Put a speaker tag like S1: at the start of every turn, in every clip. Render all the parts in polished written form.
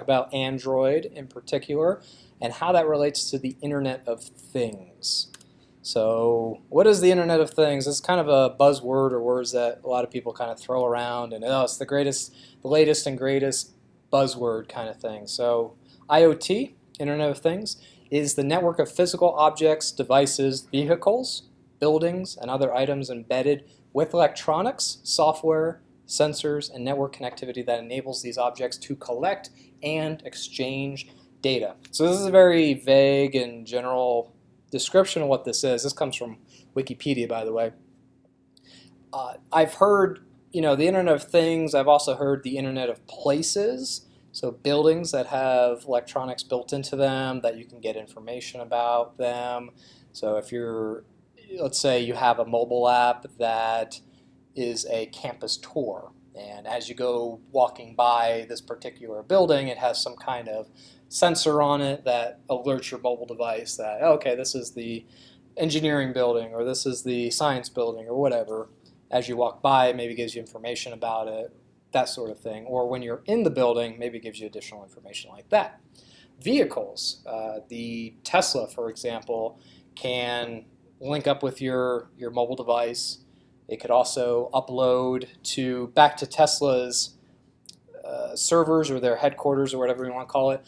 S1: about Android in particular and how that relates to the Internet of Things. So what is the Internet of Things? It's kind of a buzzword or words that a lot of people kind of throw around and, oh, it's the latest and greatest buzzword kind of thing. So IoT, Internet of Things, is the network of physical objects, devices, vehicles, buildings, and other items embedded with electronics, software, sensors, and network connectivity that enables these objects to collect and exchange data. So this is a very vague and general description of what this is. This comes from Wikipedia, by the way. I've heard, the Internet of Things. I've also heard the Internet of Places. So buildings that have electronics built into them that you can get information about them. So if let's say you have a mobile app that is a campus tour, and as you go walking by this particular building, it has some kind of sensor on it that alerts your mobile device that, okay, this is the engineering building, or this is the science building, or whatever. As you walk by, it maybe gives you information about it, that sort of thing. Or when you're in the building, maybe it gives you additional information like that. Vehicles, the Tesla, for example, can link up with your mobile device. It could also upload back to Tesla's servers or their headquarters or whatever you want to call it.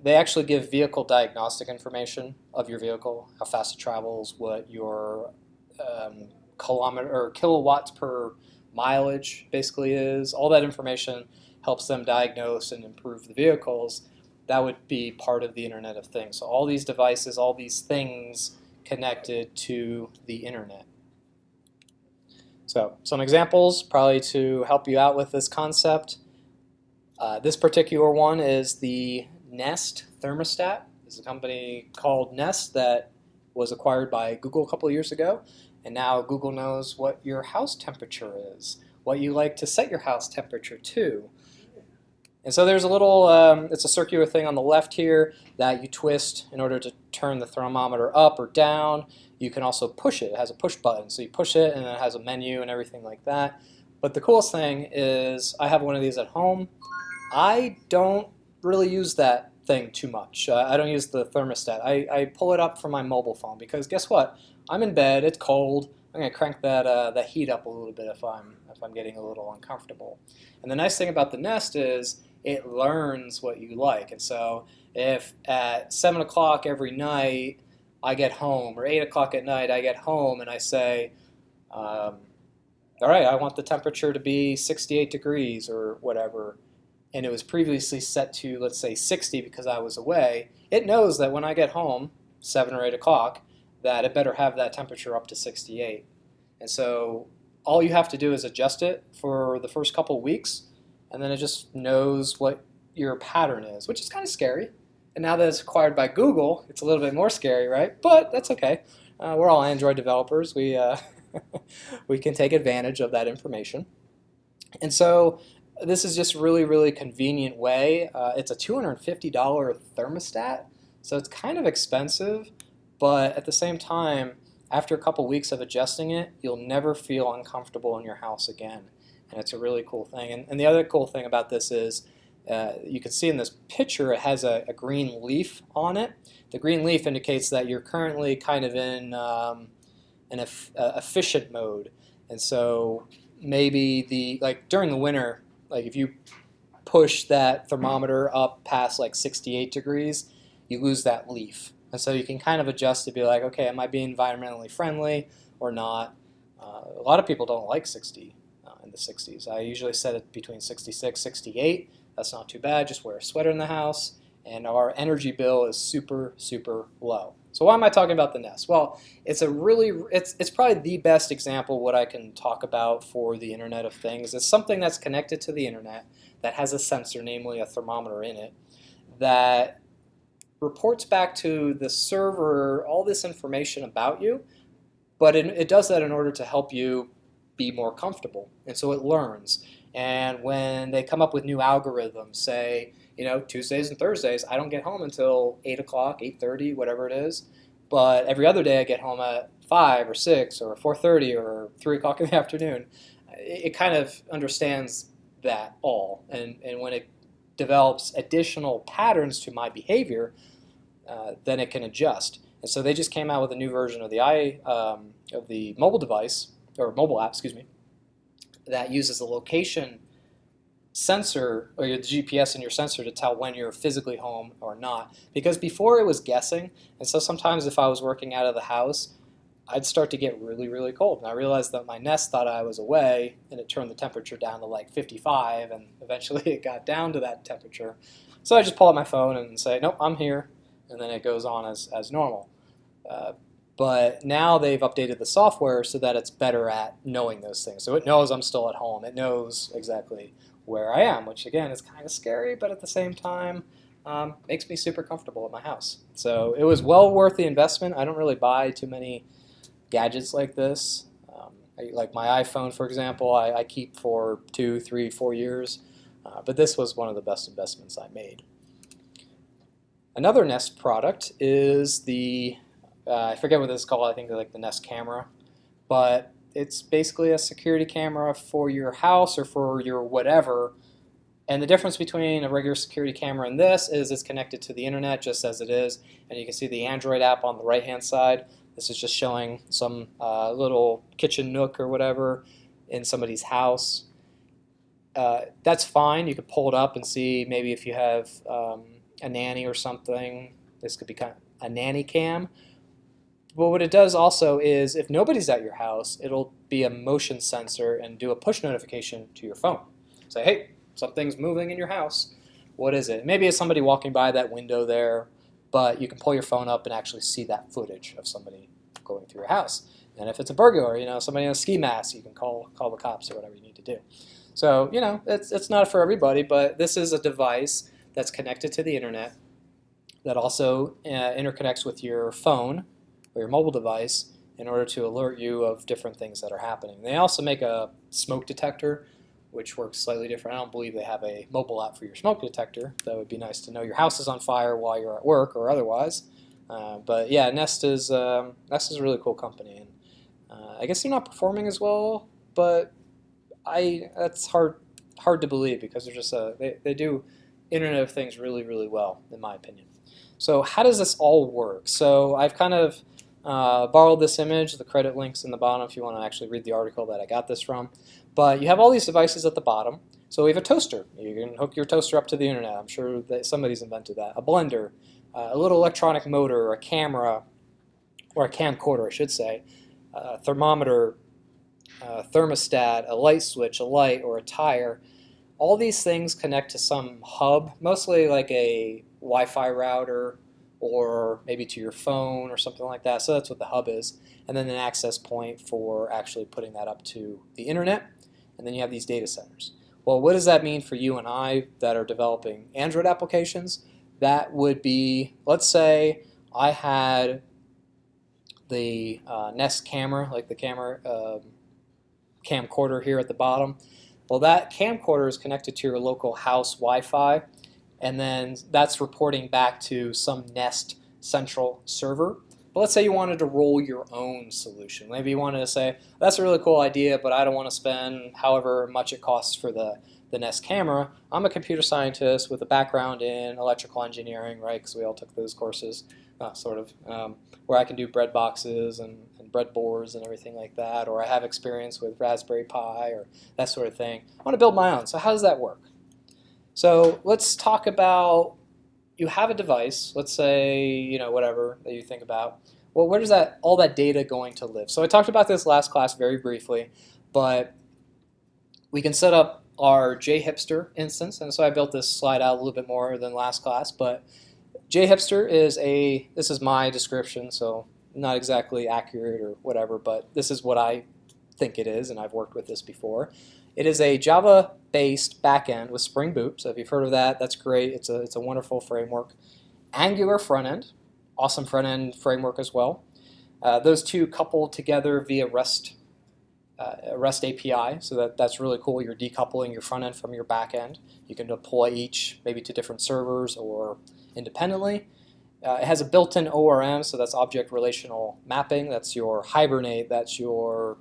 S1: They actually give vehicle diagnostic information of your vehicle, how fast it travels, what your kilometer or kilowatts per mileage basically is. All that information helps them diagnose and improve the vehicles. That would be part of the Internet of Things. So all these devices, all these things connected to the Internet. So some examples probably to help you out with this concept. This particular one is the Nest thermostat. There's a company called Nest that was acquired by Google a couple of years ago. And now Google knows what your house temperature is, what you like to set your house temperature to. And so there's a little, it's a circular thing on the left here that you twist in order to turn the thermometer up or down. You can also push it. It has a push button. So you push it and it has a menu and everything like that. But the coolest thing is I have one of these at home. I don't really use that thing too much. I don't use the thermostat. I pull it up from my mobile phone because guess what? I'm in bed, it's cold, I'm going to crank that heat up a little bit if I'm getting a little uncomfortable. And the nice thing about the Nest is it learns what you like. And so if at 7 o'clock every night I get home, or 8 o'clock at night I get home and I say, all right, I want the temperature to be 68 degrees or whatever, and it was previously set to, let's say, 60 because I was away, it knows that when I get home, 7 or 8 o'clock, that it better have that temperature up to 68. And so all you have to do is adjust it for the first couple of weeks, and then it just knows what your pattern is, which is kind of scary. And now that it's acquired by Google, it's a little bit more scary, right? But that's okay. We're all Android developers. We, we can take advantage of that information. And so this is just a really, really convenient way. It's a $250 thermostat, so it's kind of expensive. But at the same time, after a couple weeks of adjusting it, you'll never feel uncomfortable in your house again. And it's a really cool thing. And the other cool thing about this is you can see in this picture it has a green leaf on it. The green leaf indicates that you're currently kind of in an efficient mode. And so maybe during the winter, like if you push that thermometer up past like 68 degrees, you lose that leaf. And so you can kind of adjust to be like, okay, am I being environmentally friendly or not? A lot of people don't like 60 in the 60s. I usually set it between 66, 68. That's not too bad. Just wear a sweater in the house. And our energy bill is super, super low. So why am I talking about the Nest? Well, it's probably the best example of what I can talk about for the Internet of Things. It's something that's connected to the Internet that has a sensor, namely a thermometer in it, that reports back to the server all this information about you, but it does that in order to help you be more comfortable. And so it learns. And when they come up with new algorithms, say, Tuesdays and Thursdays, I don't get home until 8 o'clock, 8:30, whatever it is. But every other day I get home at 5 or 6 or 4:30 or 3 o'clock in the afternoon. It kind of understands that all. And when it
S2: develops additional patterns to my behavior, then it can adjust. And so they just came out with a new version of the mobile device, or mobile app, excuse me, that uses the location sensor, or your GPS in your sensor, to tell when you're physically home or not. Because before it was guessing, and so sometimes if I was working out of the house, I'd start to get really, really cold. And I realized that my Nest thought I was away, and it turned the temperature down to like 55, and eventually it got down to that temperature. So I just pull out my phone and say, nope, I'm here, and then it goes on as normal. But now they've updated the software so that it's better at knowing those things. So it knows I'm still at home. It knows exactly where I am, which again is kind of scary, but at the same time makes me super comfortable at my house. So it was well worth the investment. I don't really buy too many gadgets like this. Like my iPhone, for example, I keep for 2, 3, 4 years. But this was one of the best investments I made. Another Nest product is the, I forget what this is called, I think like the Nest camera. But it's basically a security camera for your house or for your whatever. And the difference between a regular security camera and this is it's connected to the internet just as it is. And you can see the Android app on the right-hand side. This is just showing some little kitchen nook or whatever in somebody's house. That's fine. You could pull it up and see maybe if you have a nanny or something. This could be kind of a nanny cam. But what it does also is if nobody's at your house, it'll be a motion sensor and do a push notification to your phone. Say, hey, something's moving in your house. What is it? Maybe it's somebody walking by that window there, but you can pull your phone up and actually see that footage of somebody going through your house. And if it's a burglar, somebody in a ski mask, you can call the cops or whatever you need to do. So, it's not for everybody, but this is a device that's connected to the internet that also interconnects with your phone or your mobile device in order to alert you of different things that are happening. They also make a smoke detector, which works slightly different. I don't believe they have a mobile app for your smoke detector. That would be nice to know your house is on fire while you're at work or otherwise. But yeah, Nest is a really cool company, and I guess they're not performing as well, but that's hard to believe because they're just they do Internet of Things really, really well, in my opinion. So how does this all work? So I've kind of borrowed this image. The credit link's in the bottom if you want to actually read the article that I got this from. But you have all these devices at the bottom. So we have a toaster. You can hook your toaster up to the internet. I'm sure that somebody's invented that. A blender, a little electronic motor, a camera, or a camcorder, I should say, a thermometer, a thermostat, a light switch, a light, or a tire. All these things connect to some hub, mostly like a Wi-Fi router or maybe to your phone or something like that. So that's what the hub is. And then an access point for actually putting that up to the internet. And then you have these data centers. Well, what does that mean for you and I that are developing Android applications? That would be, let's say I had the Nest camera, like the camera camcorder here at the bottom. Well, that camcorder is connected to your local house Wi-Fi, and then that's reporting back to some Nest central server. But let's say you wanted to roll your own solution. Maybe you wanted to say, that's a really cool idea, but I don't want to spend however much it costs for the Nest camera. I'm a computer scientist with a background in electrical engineering, right, because we all took those courses, where I can do bread boxes and breadboards and everything like that, or I have experience with Raspberry Pi or that sort of thing. I want to build my own. So how does that work? So let's talk about, you have a device, let's say, whatever that you think about. Well, where is all that data going to live? So I talked about this last class very briefly, but we can set up our Hipster instance, and so I built this slide out a little bit more than last class, but Hipster is this is my description, so not exactly accurate or whatever, but this is what I think it is, and I've worked with this before. It is a Java-based backend with Spring Boot, so if you've heard of that, that's great. It's a wonderful framework. Angular front end, awesome front end framework as well. Those two coupled together via REST API, so that's really cool. You're decoupling your front end from your back end. You can deploy each maybe to different servers or independently. It has a built-in ORM, so that's object relational mapping. That's your Hibernate. That's your,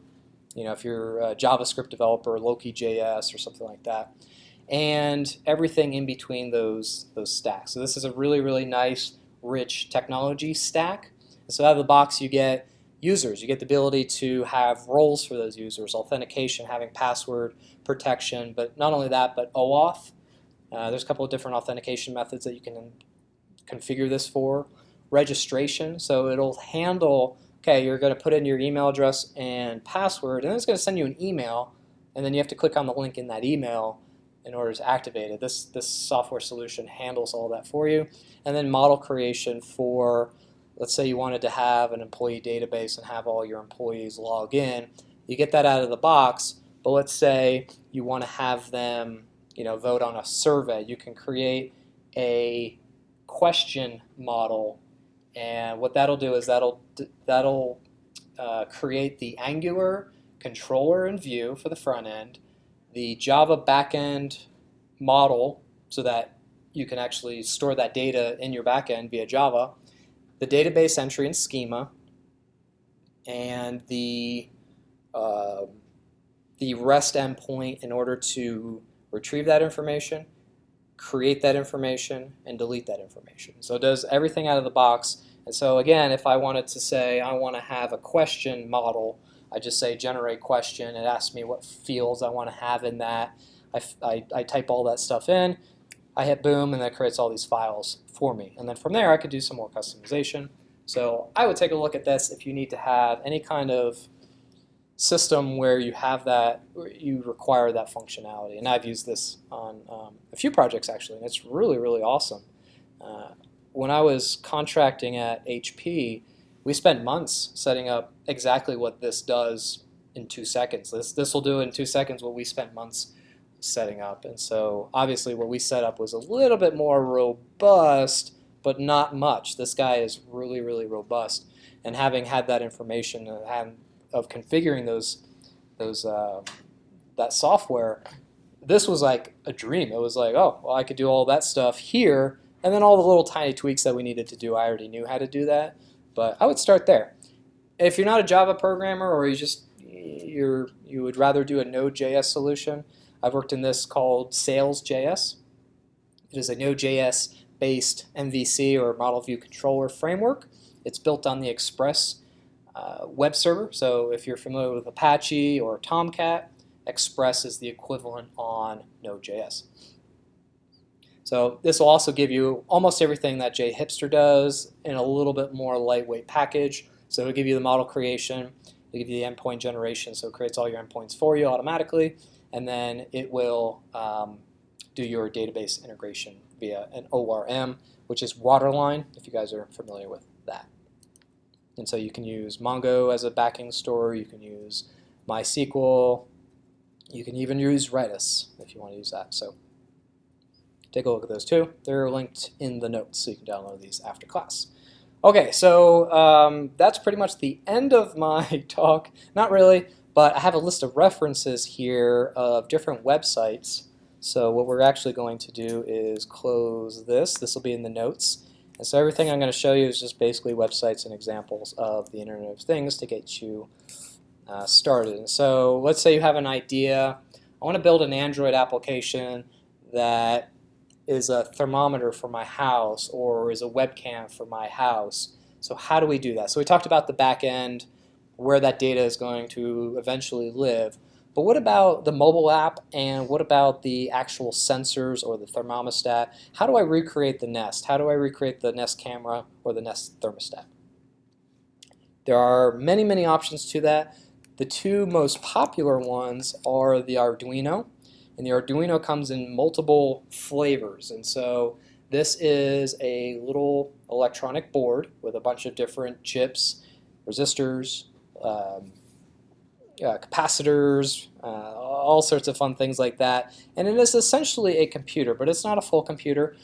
S2: if you're a JavaScript developer, Loki.js or something like that.
S1: and everything in between those stacks. So this is a really, really nice, rich technology stack. And so out of the box you get users. You get the ability to have roles for those users, authentication, having password protection, but not only that, but OAuth. There's a couple of different authentication methods that you can configure this for. Registration, so it'll handle, okay, you're going to put in your email address and password, and then it's going to send you an email, and then you have to click on the link in that email in order to activate it. This software solution handles all that for you. And then model creation for, let's say you wanted to have an employee database and have all your employees log in. You get that out of the box, but let's say you want to have them, vote on a survey. You can create a question model, and what that'll do is that'll create the Angular controller and view for the front end, the Java backend model so that you can actually store that data in your backend via Java, the database entry and schema, and the REST endpoint in order to retrieve that information, create that information, and delete that information. So it does everything out of the box. And so again, if I wanted to say I want to have a question model, I just say generate question. It asks me what fields I want to have in that. I type all that stuff in. I hit boom, and that creates all these files for me. And then from there, I could do some more customization. So I would take a look at this if you need to have any kind of system where you have that, where you require that functionality. And I've used this on a few projects actually, and it's really, really awesome. When I was contracting at HP, we spent months setting up exactly what this does in 2 seconds. This will do in 2 seconds what we spent months setting up. And so obviously what we set up was a little bit more robust, but not much. This guy is really, really robust. And having had that information of configuring that software, this was like a dream. It was like, oh, well, I could do all that stuff here, and then all the little tiny tweaks that we needed to do, I already knew how to do that. But I would start there. If you're not a Java programmer, or you would rather do a Node.js solution, I've worked in this called Sales.js. It is a Node.js based MVC, or Model View Controller framework. It's built on the Express web server. So if you're familiar with Apache or Tomcat, Express is the equivalent on Node.js. So this will also give you almost everything that Hipster does in a little bit more lightweight package. So it'll give you the model creation, it'll give you the endpoint generation, so it creates all your endpoints for you automatically, and then it will do your database integration via an ORM, which is Waterline, if you guys are familiar with that. And so you can use Mongo as a backing store, you can use MySQL, you can even use Redis if you want to use that. So take a look at those too. They're linked in the notes, so you can download these after class. Okay, so that's pretty much the end of my talk. Not really, but I have a list of references here of different websites. So what we're actually going to do is close this. This will be in the notes. And so everything I'm going to show you is just basically websites and examples of the Internet of Things to get you started. And so let's say you have an idea. I want to build an Android application that is a thermometer for my house, or is a webcam for my house. So how do we do that? So we talked about the back end, where that data is going to eventually live. But what about the mobile app, and what about the actual sensors or the thermostat? How do I recreate the Nest? How do I recreate the Nest camera or the Nest thermostat? There are many, many options to that. The two most popular ones are the Arduino. And the Arduino comes in multiple flavors. And so this is a little electronic board with a bunch of different chips, resistors, capacitors, all sorts of fun things like that. And it is essentially a computer, but it's not a full computer.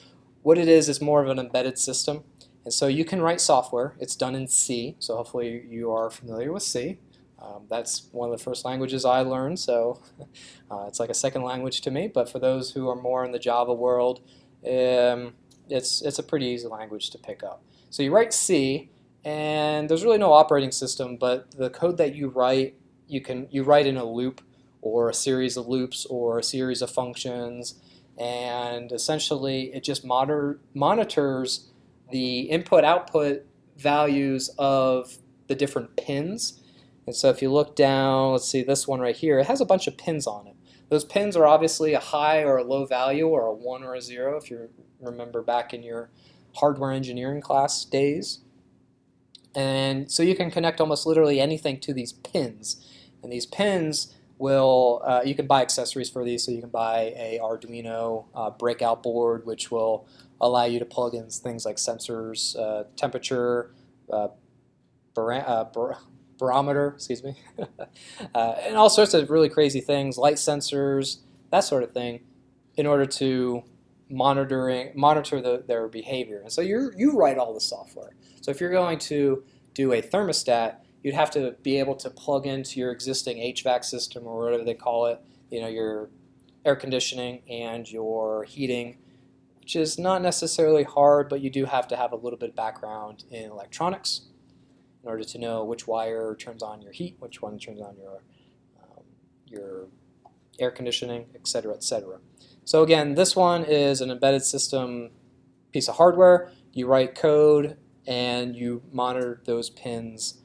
S1: What it is more of an embedded system. And so you can write software. It's done in C, so hopefully you are familiar with C. That's one of the first languages I learned, so it's like a second language to me. But for those who are more in the Java world, it's a pretty easy language to pick up. So you write C, and there's really no operating system, but the code that you write, you write in a loop, or a series of loops, or a series of functions.
S2: and essentially it just monitors the input-output values of the different pins. And so if you look down, let's see this one right here, it has a bunch of pins on it. Those pins are obviously a high or a low value, or a 1 or a 0 if you remember back in your hardware engineering class days. And so you can connect almost literally anything to these pins. And these pins will, you can buy accessories for these, so you can buy a Arduino breakout board, which will allow you to plug in things like sensors, temperature, barometer, excuse me, and all sorts of really crazy things, light sensors, that sort of thing, in order to monitor their behavior. And so you write all the software. So if you're going to do a thermostat, you'd have to be able to plug into your existing HVAC system, or whatever they call it, your air conditioning and your heating, which is not necessarily hard, but you do have to have a little bit of background in electronics in order to know which wire turns on your heat, which one turns on your air conditioning, etc., etc. So again, this one is an embedded system piece of hardware. You write code and you monitor those pins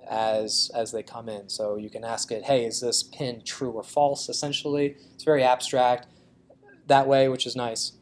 S2: as they come in. So you can ask it, hey, is this pin true or false? Essentially, it's very abstract that way, which is nice.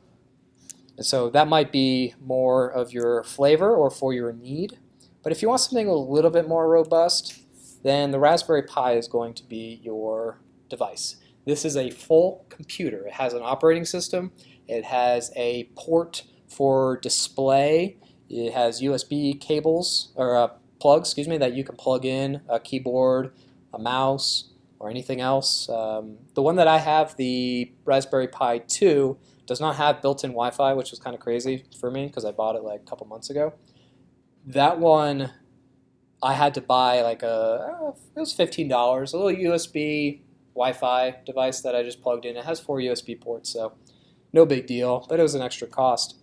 S2: And so that might be more of your flavor or for your need. But if you want something a little bit more robust, then the Raspberry Pi is going to be your device. This is a full computer. It has an operating system. It has a port for display. It has USB cables, or plugs, excuse me, that you can plug in a keyboard, a mouse, or anything else. The one that I have, the Raspberry Pi 2, does not have built-in Wi-Fi, which was kind of crazy for me because I bought it like a couple months ago. That one, I had to buy like it was $15, a little USB Wi-Fi device that I just plugged in. It has 4 USB ports, so no big deal, but it was an extra cost.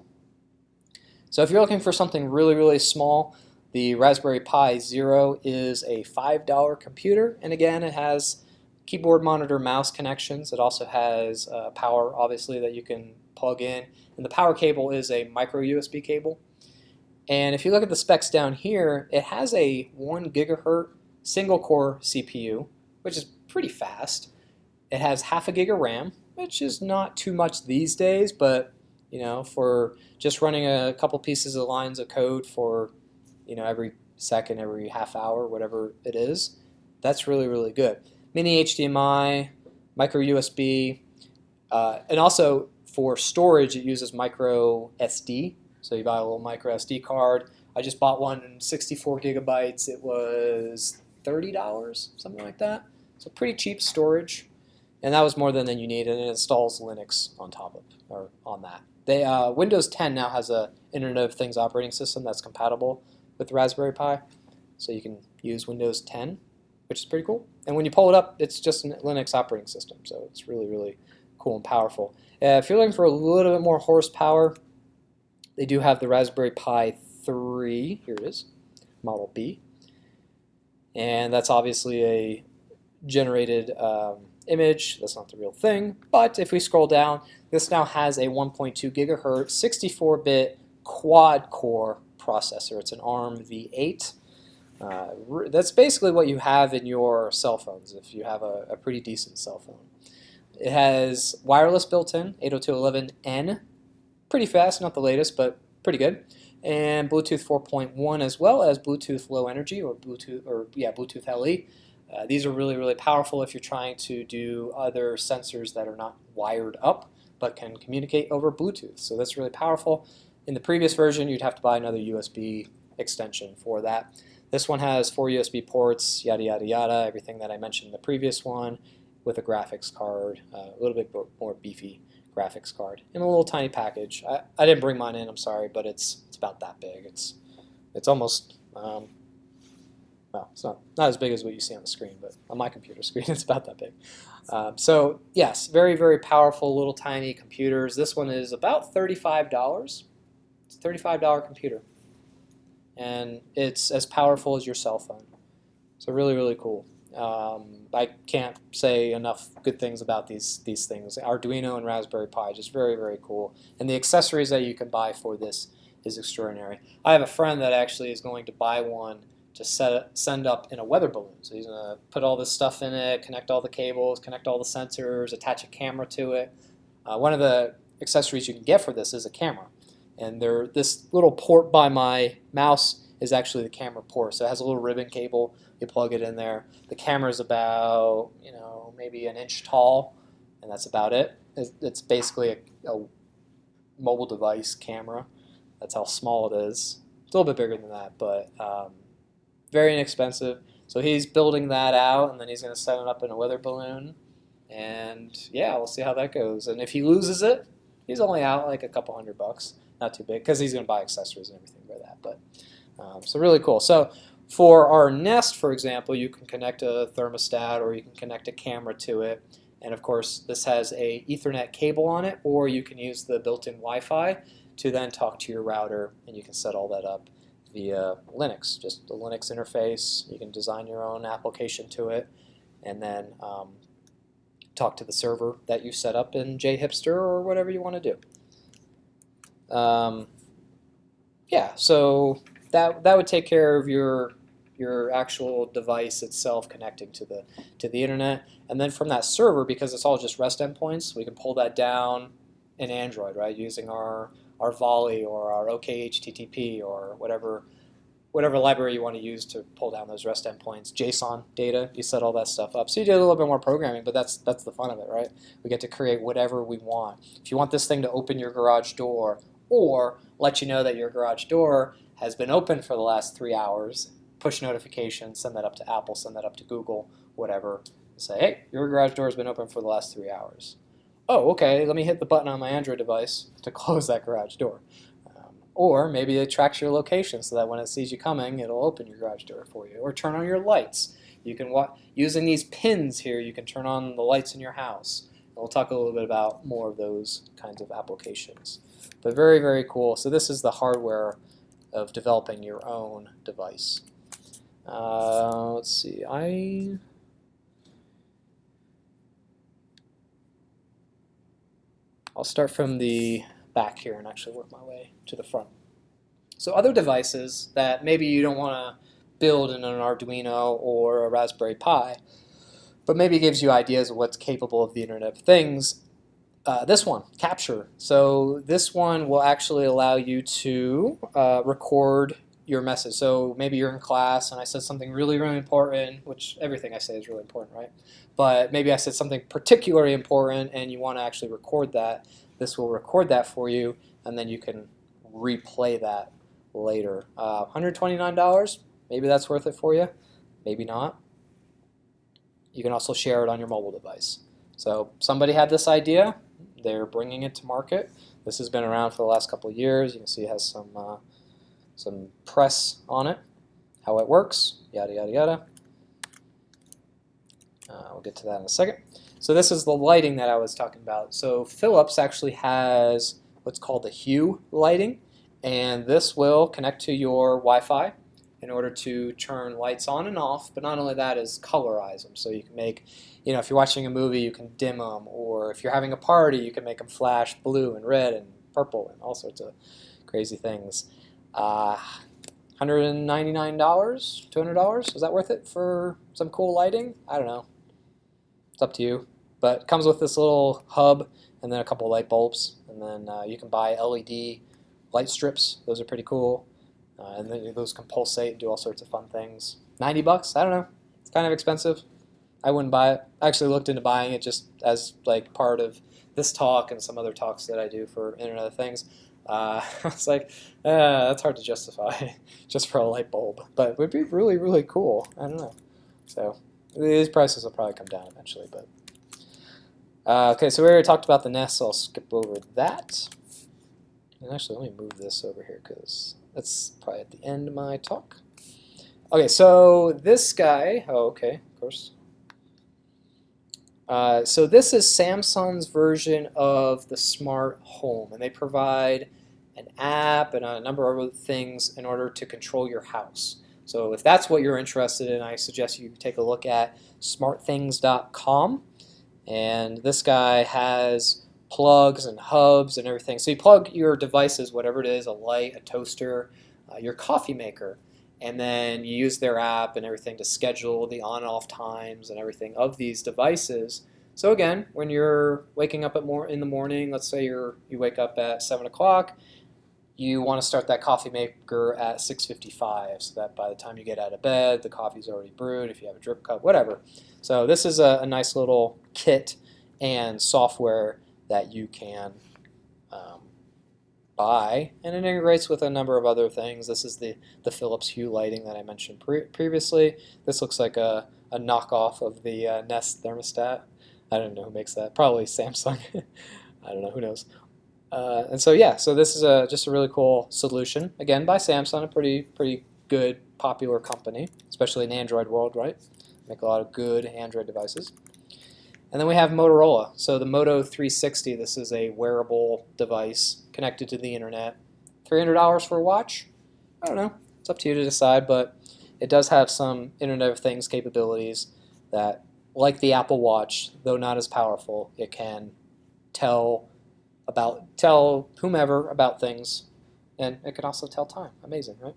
S2: So if you're looking for something really, really small, the Raspberry Pi Zero is a $5 computer, and again, it has keyboard, monitor, mouse connections. It also has power, obviously, that you can plug in, and the power cable is a micro USB cable. And if you look at the specs down here, it has a 1 gigahertz single core CPU, which is pretty fast. It has half a gig of RAM, which is not too much these days, but for just running a couple pieces of lines of code for every second, every half hour, whatever it is, that's really, really good. Mini HDMI, micro USB, and also for storage it uses micro SD. So you buy a little micro SD card. I just bought one 64 gigabytes. It was $30, something like that. So pretty cheap storage, and that was more than you need. And it installs Linux on top of, or on that. Windows 10 now has a Internet of Things operating system that's compatible with Raspberry Pi, so you can use Windows 10, which is pretty cool. And when you pull it up, it's just a Linux operating system, so it's really, really cool and powerful. If you're looking for a little bit more horsepower, they do have the Raspberry Pi 3. Here it is, Model B. And that's obviously a generated image. That's not the real thing. But if we scroll down, this now has a 1.2 gigahertz 64-bit quad-core processor. It's an ARM V8. That's basically what you have in your cell phones if you have a pretty decent cell phone. It has wireless built-in, 802.11n. Pretty fast, not the latest, but pretty good. And Bluetooth 4.1 as well as Bluetooth Low Energy, or Bluetooth LE. These are really, really powerful if you're trying to do other sensors that are not wired up but can communicate over Bluetooth. So that's really powerful. In the previous version, you'd have to buy another USB extension for that. This one has 4 USB ports, yada, yada, yada, everything that I mentioned in the previous one, with a graphics card, a little bit more beefy graphics card, in a little tiny package. I didn't bring mine in, I'm sorry, but it's about that big. It's almost, well, it's not as big as what you see on the screen, but on my computer screen, it's about that big. So yes, very, very powerful little tiny computers. This one is about $35. It's a $35 computer, and it's as powerful as your cell phone. So really, really cool. I can't say enough good things about these things. Arduino and Raspberry Pi, just very, very cool. And the accessories that you can buy for this is extraordinary. I have a friend that actually is going to buy one to send up in a weather balloon. So he's going to put all this stuff in it, connect all the cables, connect all the sensors, attach a camera to it. One of the accessories you can get for this is a camera. And this little port by my mouse is actually the camera port. So it has a little ribbon cable. You plug it in there. The camera is about, maybe an inch tall, and that's about it. It's basically a mobile device camera. That's how small it is. It's a little bit bigger than that, but very inexpensive. So he's building that out, and then he's going to set it up in a weather balloon. And yeah, we'll see how that goes. And if he loses it, he's only out like a couple $100. Not too big, because he's going to buy accessories and everything for that. But so really cool. So for our Nest, for example, you can connect a thermostat or you can connect a camera to it. And of course, this has a Ethernet cable on it, or you can use the built-in Wi-Fi to then talk to your router, and you can set all that up via Linux, just the Linux interface. You can design your own application to it, and then talk to the server that you set up in Hipster or whatever you want to do. Yeah, so that would take care of your actual device itself connecting to the internet, and then from that server, because it's all just REST endpoints, we can pull that down in Android, right, using our Volley or our OKHTTP or whatever library you want to use to pull down those REST endpoints. JSON data, you set all that stuff up. So you do a little bit more programming, but that's the fun of it, right? We get to create whatever we want. If you want this thing to open your garage door or let you know that your garage door has been open for the last 3 hours, push notifications, send that up to Apple, send that up to Google, whatever. Say, hey, your garage door has been open for the last 3 hours. Oh, okay, let me hit the button on my Android device to close that garage door. Or maybe it tracks your location so that when it sees you coming, it'll open your garage door for you. Or turn on your lights. You can using these pins here, you can turn on the lights in your house. And we'll talk a little bit about more of those kinds of applications. But very, very cool. So this is the hardware of developing your own device. Let's see. I'll start from the back here and actually work my way to the front. So other devices that maybe you don't want to build in an Arduino or a Raspberry Pi, but maybe gives you ideas of what's capable of the Internet of Things. This one, Capture. So this one will actually allow you to record your message. So maybe you're in class and I said something really, really important, which everything I say is really important, right? But maybe I said something particularly important and you want to actually record that. This will record that for you, and then you can replay that later. $129, maybe that's worth it for you, maybe not. You can also share it on your mobile device. So somebody had this idea, they're bringing it to market. This has been around for the last couple of years. You can see it has some press on it, how it works, yada, yada, yada. We'll get to that in a second. So this is the lighting that I was talking about. So Philips actually has what's called the Hue Lighting, and this will connect to your Wi-Fi in order to turn lights on and off, but not only that, is colorize them. So you can make, if you're watching a movie, you can dim them, or if you're having a party, you can make them flash blue and red and purple and all sorts of crazy things. $199, $200, is that worth it for some cool lighting? I don't know. It's up to you. But it comes with this little hub and then a couple light bulbs, and then you can buy LED light strips. Those are pretty cool. And then those can pulsate and do all sorts of fun things. $90, I don't know. It's kind of expensive. I wouldn't buy it. I actually looked into buying it just as like part of this talk and some other talks that I do for Internet of Things. I was like, that's hard to justify just for a light bulb, but it would be really, really cool. I don't know. So these prices will probably come down eventually, but okay. So we already talked about the Nest, so I'll skip over that. And actually, let me move this over here because that's probably at the end of my talk. Okay, so this guy. Oh, okay, of course. So this is Samsung's version of the smart home, and they provide an app and a number of other things in order to control your house.
S1: So if that's what you're interested in, I suggest you take a look at smartthings.com. And this guy has plugs and hubs and everything. So you plug your devices, whatever it is, a light, a toaster, your coffee maker, and then you use their app and everything to schedule the on and off times and everything of these devices. So again, when you're waking up in the morning, let's say you wake up at 7 o'clock, you want to start that coffee maker at 6:55, so that by the time you get out of bed, the coffee's already brewed, if you have a drip cup, whatever. So this is a nice little kit and software that you can buy, and it integrates with a number of other things. This is the Philips Hue Lighting that I mentioned previously. This looks like a knockoff of the Nest thermostat. I don't know who makes that. Probably Samsung. I don't know. Who knows? And so yeah, so this is just a really cool solution. Again, by Samsung, a pretty good, popular company, especially in the Android world, right? Make a lot of good Android devices. And then we have Motorola. So the Moto 360, this is a wearable device connected to the internet. $300 for a watch? I don't know. It's up to you to decide, but it does have some Internet of Things capabilities that, like the Apple Watch, though not as powerful, it can tell whomever about things, and it can also tell time. Amazing, right?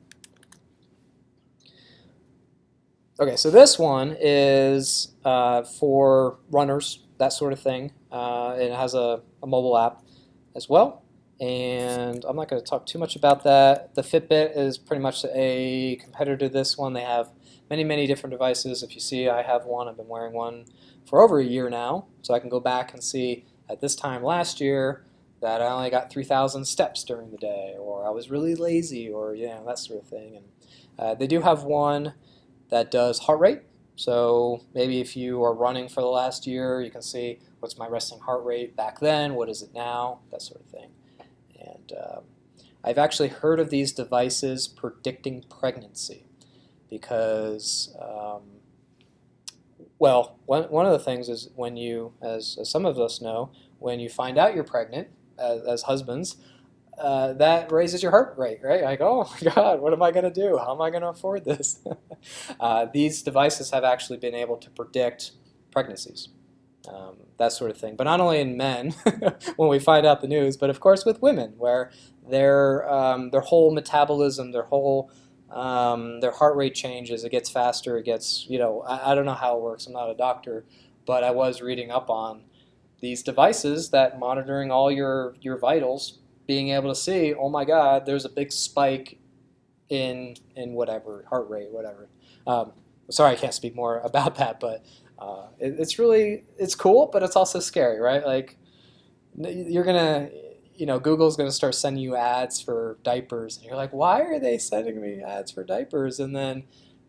S1: Okay, so this one is for runners, that sort of thing. It has a mobile app as well, and I'm not going to talk too much about that. The Fitbit is pretty much a competitor to this one. They have many different devices. If you see, I have one. I've been wearing one for over a year now, so I can go back and see at this time last year that I only got 3,000 steps during the day, or I was really lazy, or that sort of thing. And they do have one that does heart rate. So maybe if you are running for the last year, you can see what's my resting heart rate back then, what is it now, that sort of thing. And I've actually heard of these devices predicting pregnancy because, well, one of the things is when you, as some of us know, when you find out you're pregnant as husbands, that raises your heart rate, right? Like, oh my God, what am I going to do? How am I going to afford this? These devices have actually been able to predict pregnancies, that sort of thing. But not only in men, when we find out the news, but of course with women, where their whole metabolism, their heart rate changes. It gets faster. It gets, I don't know how it works. I'm not a doctor, but I was reading up on these devices that monitoring all your vitals, being able to see, oh my God, there's a big spike in whatever, heart rate, whatever. Sorry, I can't speak more about that, but it's cool, but it's also scary, right? Like you're gonna, Google's gonna start sending you ads for diapers, and you're like, why are they sending me ads for diapers? And then,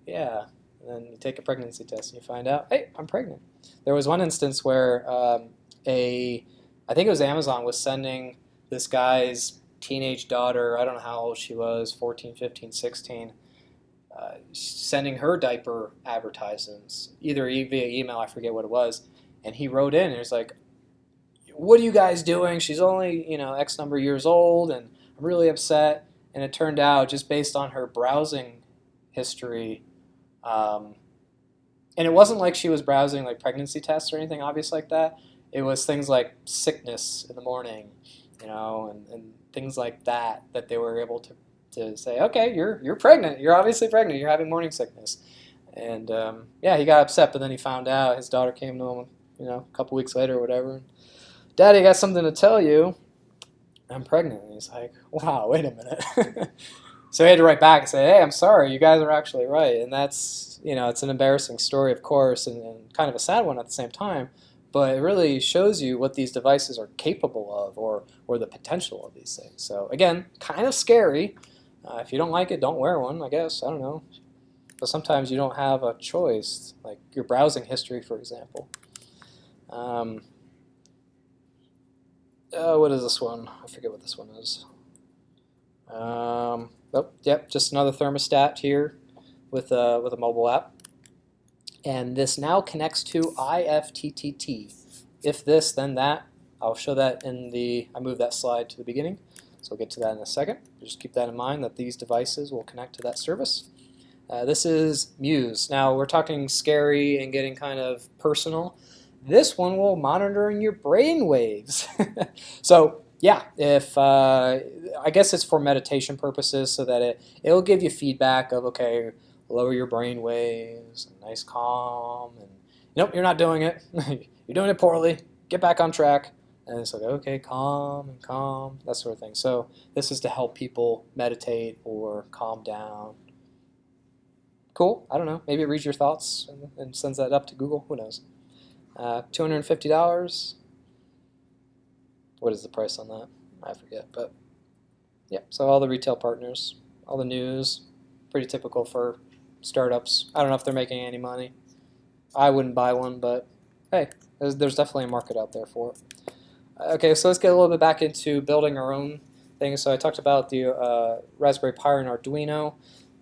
S1: and then you take a pregnancy test and you find out, hey, I'm pregnant. There was one instance where I think it was Amazon was sending this guy's teenage daughter, I don't know how old she was, 14, 15, 16, sending her diaper advertisements, either via email, I forget what it was, and he wrote in and he was like, what are you guys doing? She's only, X number of years old, and I'm really upset. And it turned out, just based on her browsing history, and it wasn't like she was browsing like pregnancy tests or anything obvious like that. It was things like sickness in the morning, and things like that they were able to say, okay, you're pregnant. You're obviously pregnant. You're having morning sickness. And he got upset, but then he found out. His daughter came to him, a couple weeks later or whatever. Daddy, I got something to tell you. I'm pregnant. And he's like, wow, wait a minute. So he had to write back and say, hey, I'm sorry. You guys are actually right. And that's, it's an embarrassing story, of course, and kind of a sad one at the same time. But it really shows you what these devices are capable of, or the potential of these things. So again, kind of scary. If you don't like it, don't wear one, I guess. I don't know. But sometimes you don't have a choice, like your browsing history, for example. What is this one? I forget what this one is. Just another thermostat here with a mobile app. And this now connects to IFTTT. If this, then that. I'll show that I moved that slide to the beginning, so I'll get to that in a second. Just keep that in mind that these devices will connect to that service. This is Muse. Now we're talking scary and getting kind of personal. This one will monitor your brain waves. So yeah, if I guess it's for meditation purposes, so that it'll give you feedback of, okay, lower your brain waves, nice calm, and nope, you're not doing it. You're doing it poorly. Get back on track. And it's like, okay, calm and calm, that sort of thing. So this is to help people meditate or calm down. Cool. I don't know. Maybe it reads your thoughts and sends that up to Google. Who knows? $250. What is the price on that? I forget. But yeah, so all the retail partners, all the news, pretty typical for startups. I don't know if they're making any money. I wouldn't buy one, but hey, there's definitely a market out there for it. Okay, so let's get a little bit back into building our own things. So I talked about the Raspberry Pi and Arduino.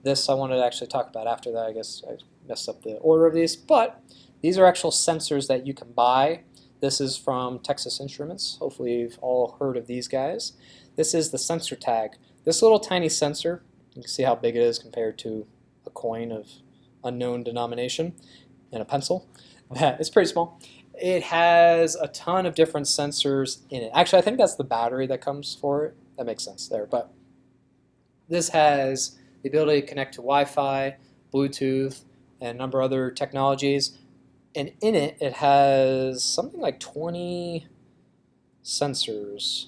S1: This I wanted to actually talk about after that. I guess I messed up the order of these, but these are actual sensors that you can buy. This is from Texas Instruments. Hopefully you've all heard of these guys. This is the sensor tag. This little tiny sensor, you can see how big it is compared to a coin of unknown denomination and a pencil. It's pretty small. It has a ton of different sensors in it. Actually, I think that's the battery that comes for it. That makes sense there. But this has the ability to connect to Wi-Fi, Bluetooth, and a number of other technologies. And in it, it has something like 20 sensors.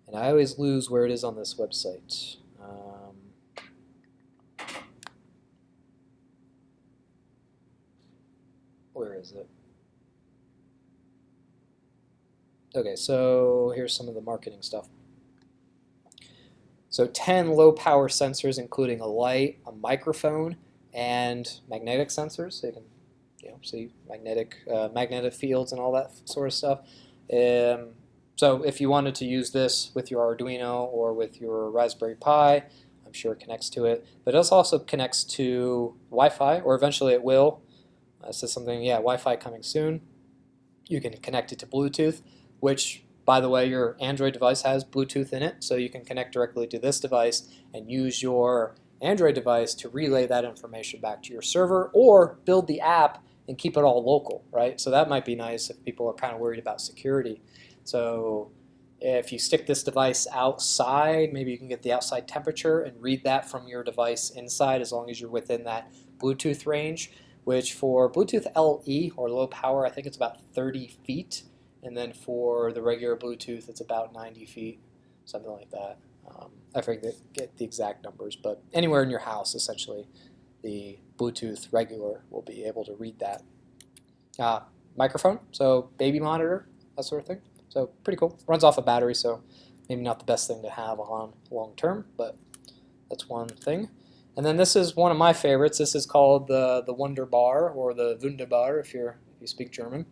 S1: And I always lose where it is on this website. Where is it? Okay, so here's some of the marketing stuff. So 10 low power sensors, including a light, a microphone, and magnetic sensors. So you can see magnetic fields and all that sort of stuff. So if you wanted to use this with your Arduino or with your Raspberry Pi, I'm sure it connects to it. But it also connects to Wi-Fi, or eventually it will. This is something, yeah, Wi-Fi coming soon. You can connect it to Bluetooth, which, by the way, your Android device has Bluetooth in it, so you can connect directly to this device and use your Android device to relay that information back to your server, or build the app and keep it all local, right? So that might be nice if people are kind of worried about security. So if you stick this device outside, maybe you can get the outside temperature and read that from your device inside, as long as you're within that Bluetooth range, which for Bluetooth LE, or low power, I think it's about 30 feet. And then for the regular Bluetooth, it's about 90 feet, something like that. I forget the exact numbers, but anywhere in your house, essentially, the Bluetooth regular will be able to read that. Microphone, so baby monitor, that sort of thing. So pretty cool. Runs off a battery, so maybe not the best thing to have on long term, but that's one thing. And then this is one of my favorites. This is called the Wonderbar, or the Wunderbar if you speak German.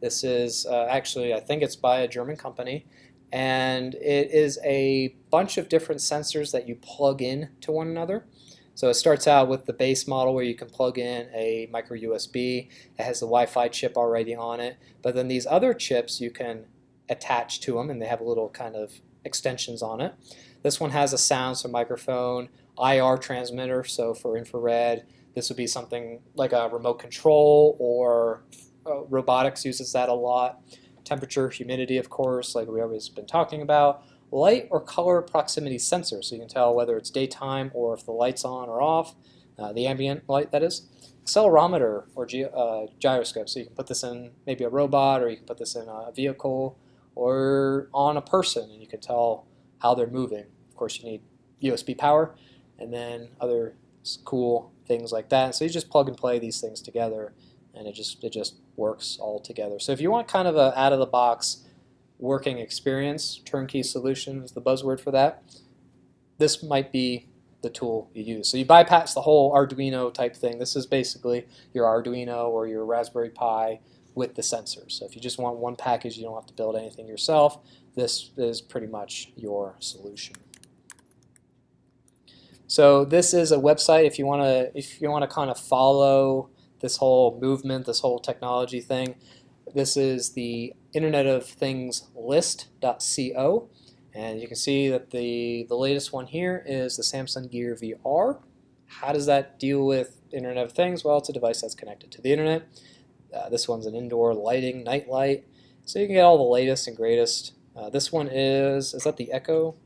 S1: This is actually, I think it's by a German company, and it is a bunch of different sensors that you plug in to one another. So it starts out with the base model where you can plug in a micro USB. It has the Wi-Fi chip already on it, but then these other chips you can attach to them, and they have little kind of extensions on it. This one has a sound, so microphone, IR transmitter, so for infrared. This would be something like a remote control, or robotics uses that a lot. Temperature, humidity, of course, like we've always been talking about. Light or color proximity sensor, so you can tell whether it's daytime or if the light's on or off, the ambient light, that is. Accelerometer, or gyroscope, so you can put this in maybe a robot, or you can put this in a vehicle, or on a person, and you can tell how they're moving. Of course, you need USB power, and then other cool things like that. So you just plug and play these things together, and it just works all together. So if you want kind of a out-of-the-box working experience, turnkey solution is the buzzword for that, this might be the tool you use. So you bypass the whole Arduino type thing. This is basically your Arduino or your Raspberry Pi with the sensors. So if you just want one package, you don't have to build anything yourself. This is pretty much your solution. So this is a website if you want to kind of follow this whole movement, this whole technology thing. This is the Internet of Things list.co, And you can see that the latest one here is the Samsung Gear VR. How does that deal with Internet of Things? Well, it's a device that's connected to the internet. This one's an indoor lighting, night light. So you can get all the latest and greatest. This one is that the Echo?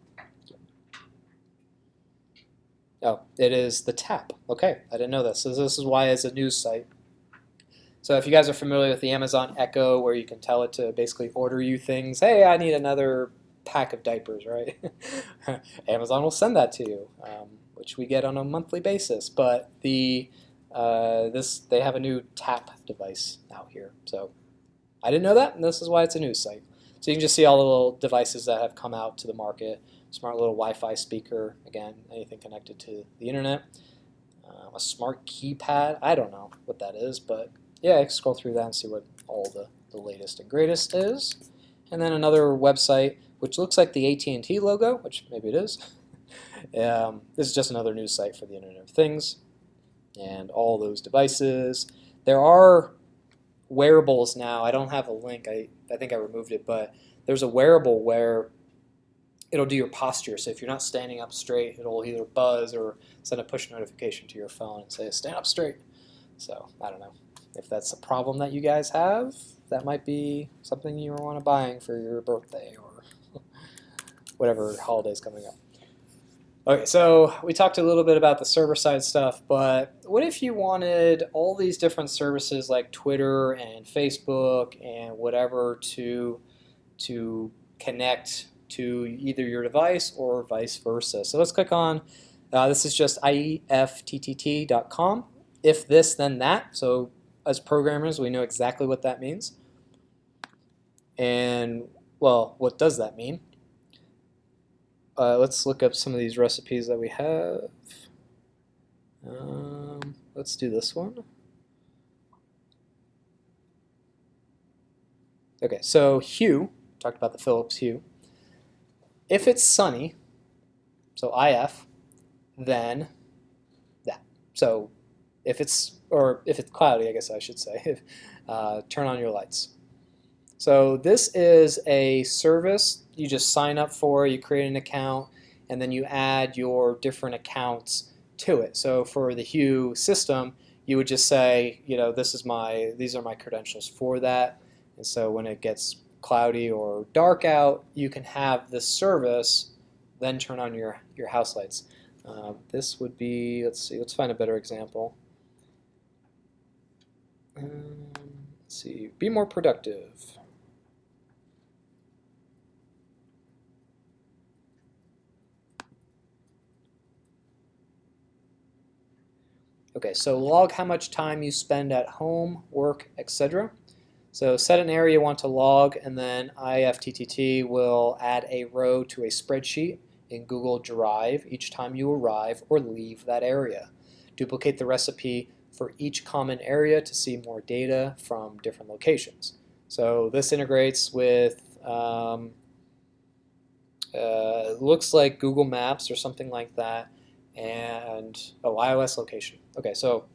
S1: Oh, it is the Tap. Okay, I didn't know this. So this is why it's a news site. So if you guys are familiar with the Amazon Echo, where you can tell it to basically order you things, hey, I need another pack of diapers, right? Amazon will send that to you, which we get on a monthly basis. But they have a new Tap device out here. So I didn't know that, and this is why it's a news site. So you can just see all the little devices that have come out to the market. Smart little Wi-Fi speaker, again, anything connected to the internet. A smart keypad, I don't know what that is, but yeah, I can scroll through that and see what all the latest and greatest is. And then another website, which looks like the AT&T logo, which maybe it is. This is just another news site for the Internet of Things and all those devices. There are wearables now. I don't have a link. I think I removed it, but there's a wearable where it'll do your posture. So if you're not standing up straight, it'll either buzz or send a push notification to your phone and say, stand up straight. So I don't know if that's a problem that you guys have. That might be something you want to buy for your birthday or whatever holiday's coming up. Okay, so we talked a little bit about the server-side stuff, but what if you wanted all these different services like Twitter and Facebook and whatever to connect to either your device or vice versa? So let's click on, this is just IFTTT.com. If this, then that. So as programmers, we know exactly what that means. And, well, what does that mean? Let's look up some of these recipes that we have. Let's do this one. Okay, so Hue, talked about the Philips Hue. If it's sunny, so IF, then that. So if it's cloudy, I guess I should say, turn on your lights. So this is a service you just sign up for, you create an account, and then you add your different accounts to it. So for the Hue system, you would just say, you know, these are my credentials for that. And so when it gets cloudy or dark out, you can have this service then turn on your house lights. This would be, let's find a better example. Let's see, be more productive. Okay, so log how much time you spend at home, work, etc. So set an area you want to log, and then IFTTT will add a row to a spreadsheet in Google Drive each time you arrive or leave that area. Duplicate the recipe for each common area to see more data from different locations. So this integrates with, looks like Google Maps or something like that, and iOS location. Okay, so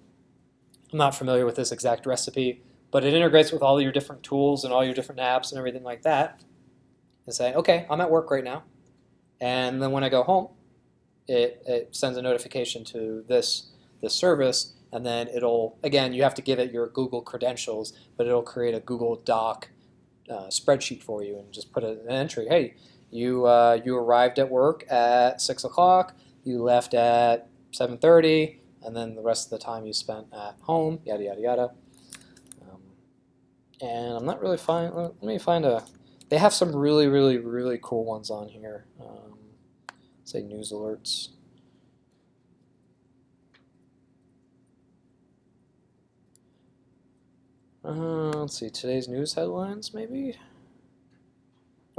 S1: I'm not familiar with this exact recipe, but it integrates with all your different tools and all your different apps and everything like that. And say, okay, I'm at work right now, and then when I go home, it sends a notification to this service, and then it'll, again, you have to give it your Google credentials, but it'll create a Google Doc spreadsheet for you and just put an entry. Hey, you arrived at work at 6 o'clock. You left at 7:30, and then the rest of the time you spent at home, yada, yada, yada. And I'm not really fine. Let me find a, they have some really, really, really cool ones on here. Say news alerts. Let's see, today's news headlines, maybe?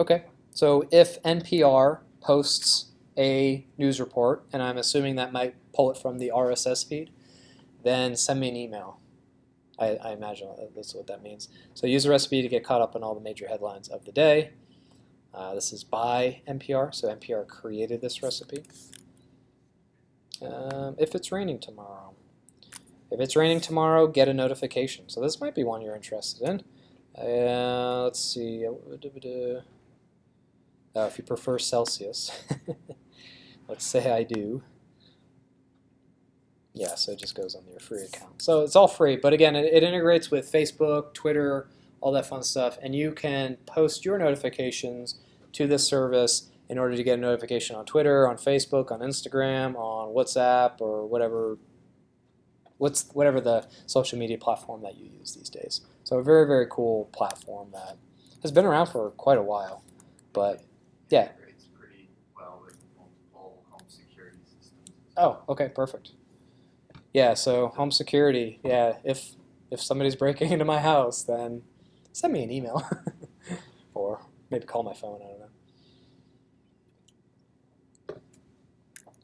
S1: Okay, so if NPR posts a news report, and I'm assuming that might pull it from the RSS feed, then send me an email. I imagine that's what that means. So use the recipe to get caught up on all the major headlines of the day. This is by NPR, so NPR created this recipe. If it's raining tomorrow. If it's raining tomorrow, get a notification. So this might be one you're interested in. Let's see. If you prefer Celsius, let's say I do. Yeah, so it just goes on your free account. So it's all free, but again, it integrates with Facebook, Twitter, all that fun stuff, and you can post your notifications to this service in order to get a notification on Twitter, on Facebook, on Instagram, on WhatsApp, or whatever the social media platform that you use these days. So a very, very cool platform that has been around for quite a while. But yeah.
S3: Integrates pretty well with multiple home security systems.
S1: Oh, okay, perfect. Yeah, so home security. Yeah, if somebody's breaking into my house, then send me an email or maybe call my phone. I don't know.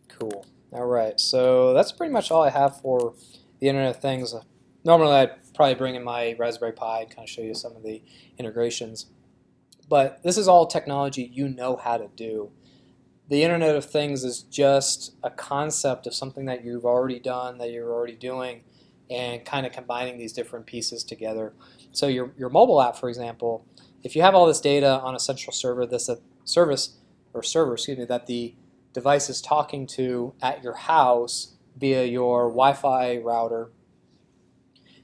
S1: Cool. All right, so that's pretty much all I have for the Internet of Things. Normally, I'd probably bring in my Raspberry Pi and kind of show you some of the integrations, but this is all technology you know how to do. The Internet of Things is just a concept of something that you've already done, that you're already doing, and kind of combining these different pieces together. So your mobile app, for example, if you have all this data on a central server, server, excuse me, that the device is talking to at your house via your Wi-Fi router,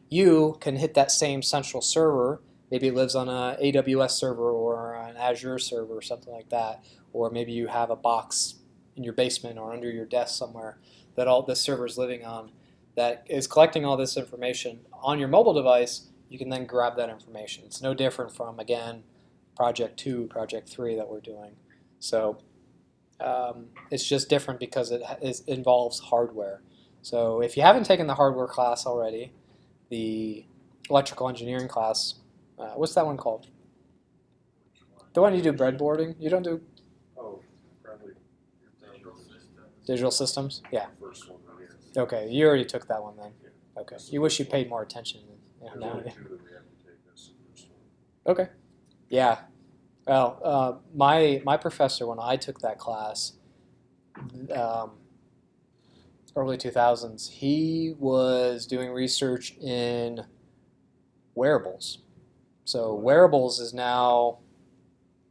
S1: you can hit that same central server. Maybe it lives on an AWS server or an Azure server or something like that. Or maybe you have a box in your basement or under your desk somewhere that all this server is living on that is collecting all this information on your mobile device. You can then grab that information. It's no different from, again, Project 2, Project 3 that we're doing. So it's just different because it involves hardware. So if you haven't taken the hardware class already, the electrical engineering class, what's that one called? The one you do breadboarding? You don't do
S3: Oh, probably
S1: digital systems? Yeah.
S3: First one, yes.
S1: Okay, you already took that one then. Okay. You wish you paid more attention.
S3: There's
S1: Now,
S3: only two that we have to take. That's the first one.
S1: okay. Yeah. Well, my professor, when I took that class, um, early 2000s, he was doing research in wearables. So wearables is now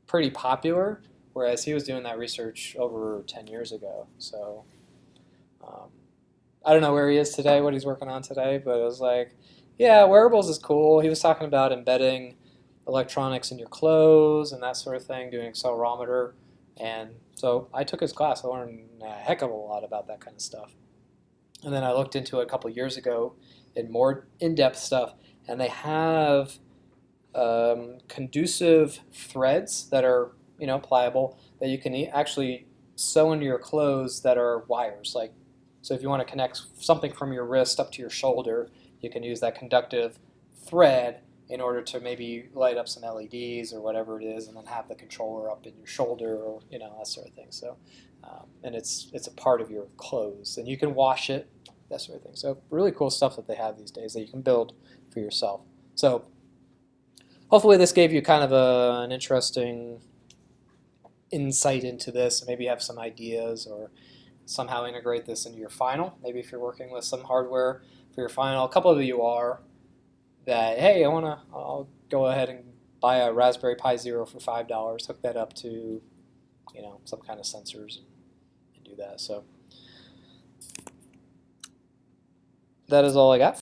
S1: pretty popular, whereas he was doing that research over 10 years ago. So I don't know where he is today, what he's working on today, but it was like, yeah, wearables is cool. He was talking about embedding electronics in your clothes and that sort of thing, doing accelerometer. And so I took his class. I learned a heck of a lot about that kind of stuff. And then I looked into it a couple years ago in more in-depth stuff, and they have conducive threads that are pliable that you can actually sew into your clothes that are wires. Like, so if you want to connect something from your wrist up to your shoulder, you can use that conductive thread in order to maybe light up some LEDs or whatever it is, and then have the controller up in your shoulder or that sort of thing. So, and it's a part of your clothes, and you can wash it, that sort of thing. So really cool stuff that they have these days that you can build for yourself. So hopefully this gave you kind of an interesting insight into this, and maybe you have some ideas or somehow integrate this into your final. Maybe if you're working with some hardware for your final, a couple of you are that, hey, I'll go ahead and buy a Raspberry Pi Zero for $5, hook that up to some kind of sensors and do that. So that is all I got.